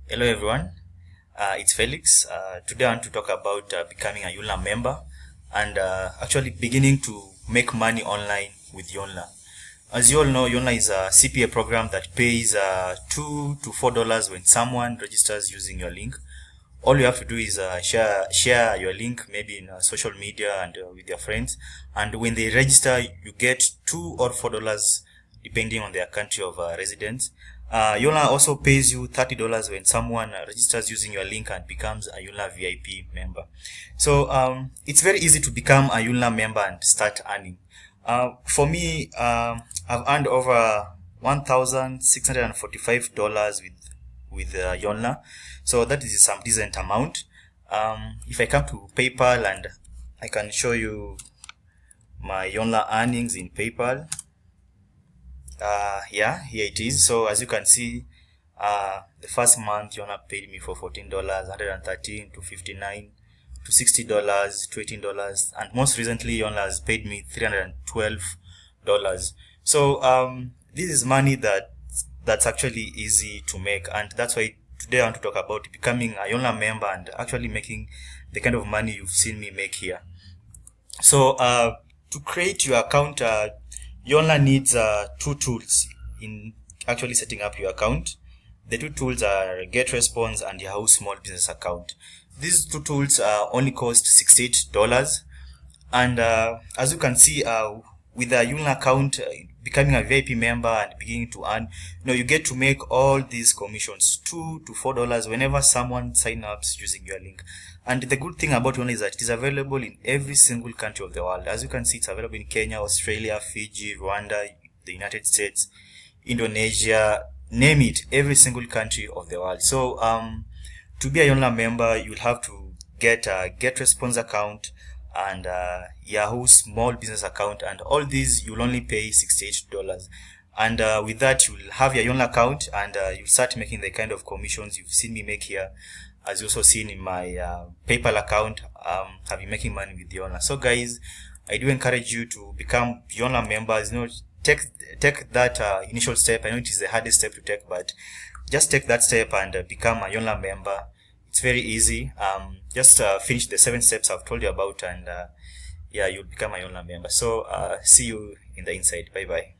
Hello everyone, it's Felix. Today I want to talk about becoming a Yoonla member and actually beginning to make money online with Yoonla. As you all know, Yoonla is a CPA program that pays $2 to $4 when someone registers using your link. All you have to do is share your link maybe in social media and with your friends, and when they register you get $2 or $4 depending on their country of residence. Yoonla also pays you $30 when someone registers using your link and becomes a Yoonla VIP member. So it's very easy to become a Yoonla member and start earning. For me, I've earned over $1,645 with Yoonla, so that is some decent amount. If I come to PayPal, and I can show you my Yoonla earnings in PayPal. Yeah, here it is. So as you can see, the first month Yoonla paid me for $14, $113, to $59, to $60, $18, and most recently Yoonla has paid me $312. So this is money that's actually easy to make, and that's why today I want to talk about becoming a Yoonla member and actually making the kind of money you've seen me make here. So to create your account, Yoonla needs two tools in actually setting up your account. The two tools are Get Response and Yahoo Small Business Account. These two tools only cost $68, and as you can see, with a Yoonla account, becoming a VIP member and beginning to earn, you get to make all these commissions, $2 to $4 whenever someone signs up using your link. And the good thing about Yoonla is that it is available in every single country of the world. As you can see, it's available in Kenya, Australia, Fiji, Rwanda, the United States, Indonesia, name it, every single country of the world. So to be a Yoonla member, you'll have to get a Get Response account and Yahoo Small Business Account, and all these you'll only pay $68. And with that, you'll have your Yoonla account, and you'll start making the kind of commissions you've seen me make here. As you also seen in my PayPal account, I've been making money with Yoonla. So guys, I do encourage you to become Yoonla members. Take that initial step. I know it is the hardest step to take, but just take that step and become a Yoonla member. It's very easy. Just finish the 7 steps I've told you about, and yeah, you'll become a Yoonla member. So see you in the inside. Bye bye.